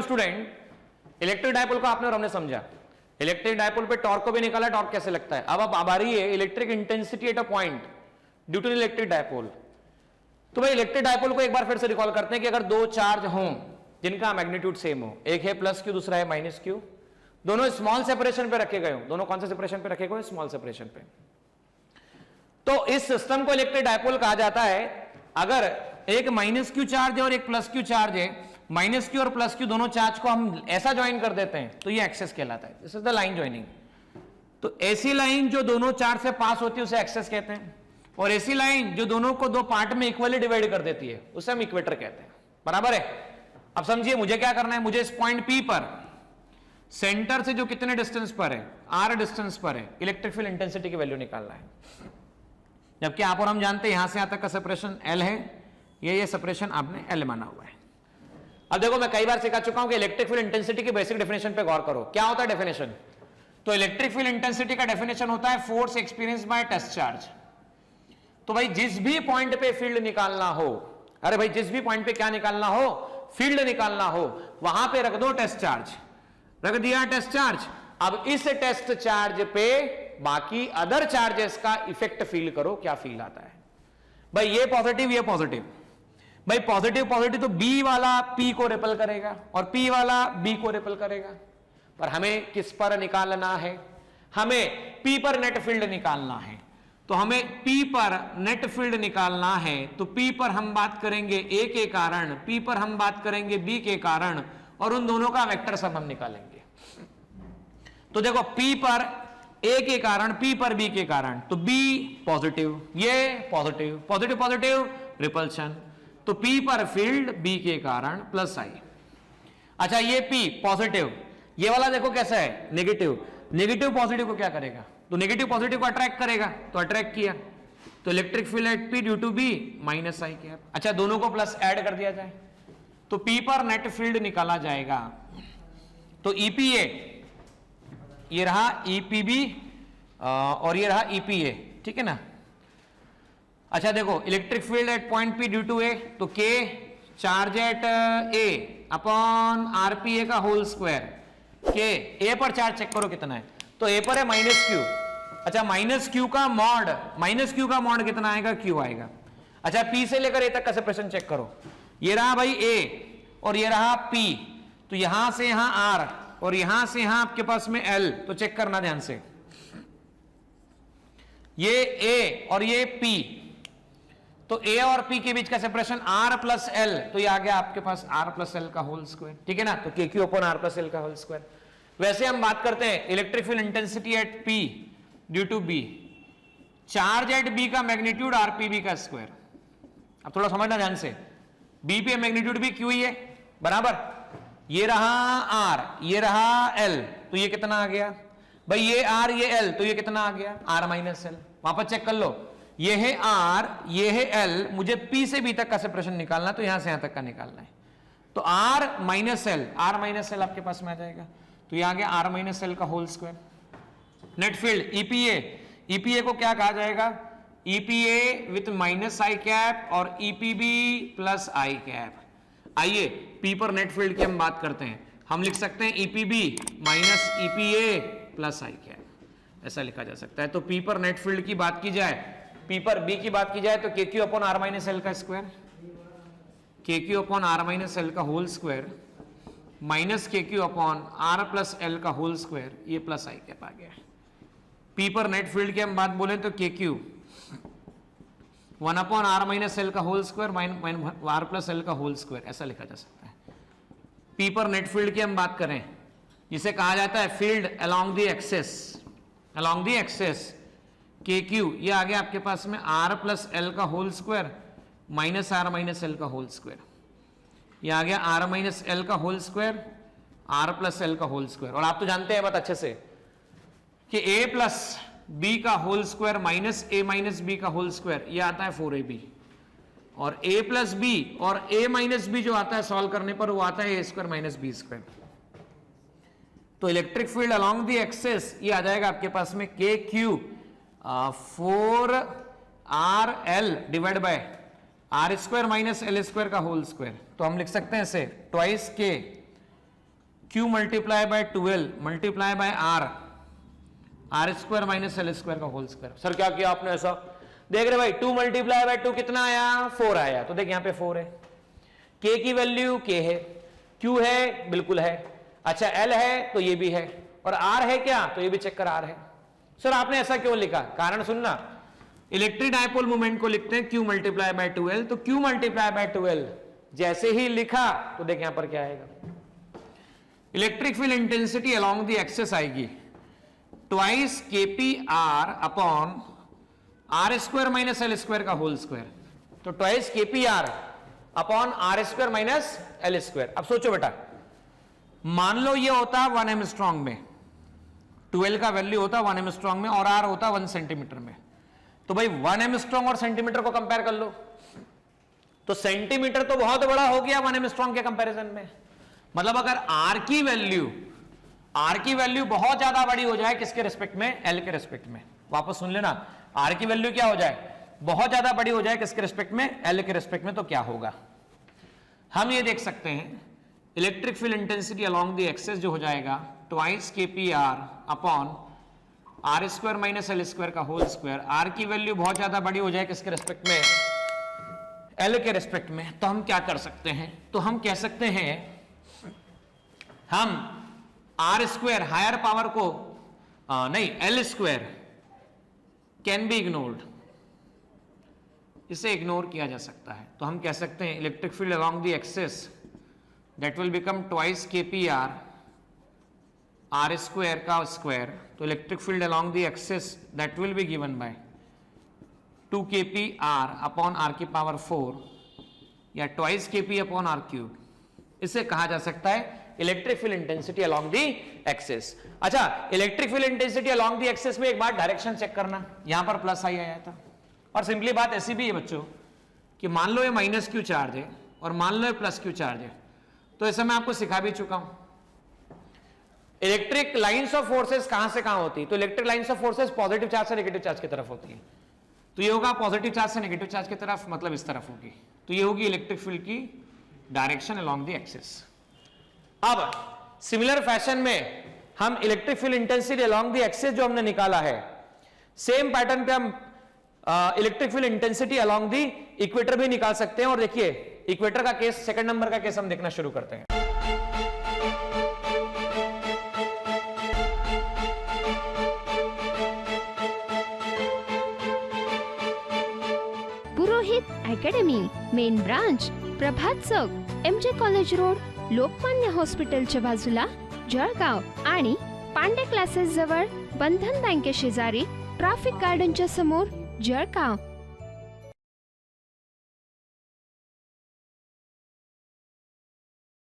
Student, electric dipole को आपने और हमने समझा, इलेक्ट्रिक डायपोल पे टॉर्क को भी निकाला, टॉर्क कैसे लगता है। अब आ रही है electric intensity at a point due to electric dipole. तो भाई इलेक्ट्रिक डायपोल को एक बार फिर से रिकॉल करते हैं कि अगर दो चार्ज हों जिनका मैग्नीट्यूड सेम हो, एक है प्लस क्यू दूसरा है माइनस क्यू, दोनों स्मॉल सेपरेशन पे रखे गए हो, दोनों कौन से सेपरेशन पे रखे गए? स्मॉल सेपरेशन पे। तो इस सिस्टम को इलेक्ट्रिक डायपोल कहा जाता है। अगर एक माइनस क्यू चार्ज है और एक प्लस क्यू चार्ज है, माइनस क्यू और प्लस क्यू दोनों चार्ज को हम ऐसा ज्वाइन कर देते हैं तो ये एक्सेस कहलाता है। This is the line joining. तो ऐसी लाइन जो दोनों चार्ज से पास होती है उसे एक्सेस कहते हैं, और ऐसी लाइन जो दोनों को दो पार्ट में इक्वली डिवाइड कर देती है उसे हम इक्वेटर कहते हैं। बराबर है। अब समझिए मुझे क्या करना है, मुझे इस पॉइंट P पर सेंटर से जो कितने डिस्टेंस पर है, R डिस्टेंस पर है, इलेक्ट्रिक फील्ड इंटेंसिटी की वैल्यू निकालना है। जबकि आप और हम जानते हैं यहां से यहां तक का सेपरेशन L है, ये सेपरेशन आपने L माना हुआ है। अब देखो मैं कई बार सिखा चुका हूं कि इलेक्ट्रिक फील्ड इंटेंसिटी की बेसिक डेफिनेशन पे गौर करो। क्या होता है डेफिनेशन? तो इलेक्ट्रिक फील्ड इंटेंसिटी का डेफिनेशन होता है force experience by test charge. तो भाई जिस भी पॉइंट पे फील्ड निकालना हो, अरे भाई जिस भी पॉइंट पे क्या निकालना हो, फील्ड निकालना हो, वहां पे रख दो टेस्ट चार्ज। रख दिया टेस्ट चार्ज। अब इस टेस्ट चार्ज पे बाकी अदर चार्जेस का इफेक्ट फील करो, क्या फील आता है। भाई ये पॉजिटिव, ये पॉजिटिव, भाई पॉजिटिव पॉजिटिव तो बी वाला पी को रिपल करेगा और पी वाला बी को रिपल करेगा। पर हमें किस पर निकालना है? हमें पी पर नेट फील्ड निकालना है। तो हमें P पर नेट फील्ड निकालना है। तो P पर हम बात करेंगे A के कारण, P पर हम बात करेंगे B के कारण, और उन दोनों का वेक्टर सम हम निकालेंगे। तो देखो P पर A के कारण, P पर B के कारण, तो B पॉजिटिव, ये पॉजिटिव, पॉजिटिव पॉजिटिव रिपल्शन, तो P पर फील्ड B के कारण प्लस I। अच्छा ये P पॉजिटिव, ये वाला देखो कैसा है नेगेटिव, नेगेटिव पॉजिटिव को क्या करेगा? तो नेगेटिव पॉजिटिव को अट्रैक्ट करेगा, तो अट्रैक्ट किया, तो electric field at P due to B minus I cap. अच्छा दोनों को प्लस ऐड कर दिया जाए तो P पर नेट फील्ड निकाला जाएगा। तो EPA ये रहा EPB और ये रहा EPA, ठीक है ना। अच्छा देखो electric field at point P due to A, तो K charge at A upon RPA का होल स्क्वायर। K A पर चार्ज चेक करो कितना है, तो A पर है माइनस क्यू। अच्छा माइनस क्यू का मॉड, माइनस क्यू का मॉड कितना आएगा? Q आएगा। अच्छा P से लेकर A तक का सेपरेशन चेक करो, ये रहा भाई A और ये रहा P, तो यहां से यहां R और यहां से यहां आपके पास में L, तो चेक करना ध्यान से, ये A और ये P, तो A और P के बीच का सेपरेशन R प्लस L, तो ये आ गया आपके पास R प्लस L का होल स्क्वायर, ठीक है ना। तो KQ upon R plus L का होल स्क्वायर। वैसे हम बात करते हैं electric field intensity at P due to B, charge at B का मैग्नीट्यूड RPB का स्क्वायर। अब थोड़ा समझना ध्यान से, B पे मैग्नीट्यूड भी Q ही है, बराबर, ये रहा R, ये रहा L, तो ये कितना आ गया भाई? ये R ये L, तो ये कितना आ गया? R minus L। वापस चेक कर लो, ये है R ये है L, मुझे P से B तक का सेपरेशन निकालना, तो यहां से यहां तक का निकालना है, तो R minus L, R minus L आपके पास में आ जाएगा, तो ये आ गया R माइनस L का whole square. Net field EPA, EPA को क्या कहा जाएगा? EPA with minus I cap और EPB प्लस I कैप। आइए P पर नेट फील्ड की हम बात करते हैं, हम लिख सकते हैं EPB minus EPA plus I cap, ऐसा लिखा जा सकता है। तो P पर नेट फील्ड की बात की जाए, P पर B की बात की जाए, तो KQ upon R minus L का square, KQ upon R minus L का whole square minus KQ upon R plus L का होल स्क्वायर, ये प्लस I कैप आ गया। P पर नेट फील्ड की हम बात बोले तो KQ 1 upon R minus L का whole square R plus L का होल स्क्वायर, ऐसा लिखा जा सकता है। P पर नेट फील्ड की हम बात करें जिसे कहा जाता है field along the axis, along the axis KQ, ये आ गया आपके पास में R प्लस L का whole square minus R minus L का होल स्क्वायर, ये आ गया R माइनस L का whole square R plus L का होल स्क्वायर। और आप तो जानते हैं बात अच्छे से कि A प्लस B का whole square minus A minus B का होल स्क्वायर, ये आता है 4AB, और A प्लस B और A माइनस B जो आता है सॉल्व करने पर वो आता है A square minus B square. तो electric field along the axis ये आ जाएगा आपके पास में KQ 4RL divide by R square minus L square का होल स्क्वायर। तो हम लिख सकते हैं इसे twice K Q multiply by 12 multiply by R square minus L square का होल स्क्वायर। सर क्या किया आपने ऐसा? देख रहे भाई 2 मल्टीप्लाई बाय 2 कितना आया? 4 आया। तो देख यहां पे 4 है, K की वैल्यू K है, Q है बिल्कुल है, अच्छा L है तो ये भी है, और R है क्या? तो ये भी चेक कर R है। सर आपने ऐसा क्यों लिखा? कारण सुनना, इलेक्ट्रिक डायपोल मोमेंट को लिखते हैं Q मल्टीप्लाई बाय 12, तो Q मल्टीप्लाई बाय 12 जैसे ही लिखा तो देख यहां पर क्या आएगा, electric field intensity along the axis आएगी twice KPR upon R square minus L square का होल स्क्वायर। तो twice KPR upon R square minus L square. अब सोचो बेटा, मान लो ये होता 1 एंगस्ट्रॉम में, 12 का वैल्यू होता 1 एंगस्ट्रॉम में और R होता 1 सेंटीमीटर में। तो भाई 1 एंगस्ट्रॉम और सेंटीमीटर को कंपेयर कर लो, तो सेंटीमीटर तो बहुत बड़ा हो गया 1 एंगस्ट्रॉम के कंपैरिजन में। मतलब अगर R की वैल्यू बहुत ज्यादा बड़ी हो जाए किसके रिस्पेक्ट में? L के रिस्पेक्ट में। वापस सुन लेना, R की वैल्यू क्या हो जाए? बहुत ज्यादा बड़ी हो जाए किसके रिस्पेक्ट में? L के रिस्पेक्ट में। तो क्या होगा? हम ये देख सकते हैं electric field intensity along the axis जो हो जाएगा twice KPR upon R square minus L square का होल स्क्वायर। R की वैल्यू बहुत ज्यादा बड़ी हो जाए किसके रिस्पेक्ट में? L के रिस्पेक्ट में। तो हम क्या कर सकते हैं? तो हम कह सकते हैं हम R स्क्वायर हायर पावर को नहीं, L square can be ignored, इसे इग्नोर किया जा सकता है। तो हम कह सकते हैं electric field along the axis that will become twice KPR R square का स्क्वायर। तो electric field along the axis that will be given by 2 KPR upon R की पावर 4 या twice KP upon R cube. इसे कहा जा सकता है electric field intensity along the axis. अच्छा, electric field intensity along the axis में एक बार डायरेक्शन चेक करना, यहां पर प्लस आई आया था, और सिंपली बात ऐसी भी है बच्चों कि मान लो ये माइनस Q चार्ज है और मान लो ये प्लस Q चार्ज है। तो ऐसा मैं आपको सिखा भी चुका हूं। इलेक्ट्रिक लाइंस ऑफ फोर्सेस कहां से कहां होती है? तो electric lines of forces positive charge से नेगेटिव चार्ज की तरफ होती है। तो ये होगा पॉजिटिव चार्ज से नेगेटिव चार्ज की तरफ, मतलब इस तरफ होगी। तो ये होगी इलेक्ट्रिक फील्ड की डायरेक्शन अलोंग द एक्सिस। अब सिमिलर फैशन में हम electric field intensity along the axis जो हमने निकाला है, सेम पैटर्न पे हम electric field intensity along the equator भी निकाल सकते हैं। और देखिए इक्वेटर का केस, सेकंड नंबर का केस हम देखना शुरू करते हैं। पुरोहित अकॅडमी, मेन ब्रांच प्रभात चौक, MJ कॉलेज रोड, लोकमान्य हॉस्पिटलच्या बाजूला, जळगाव, आणि पांडे क्लासेस जवळ, बंधन बँके शेजारी, ट्रॅफिक गार्डनच्या समोर, जळगाव।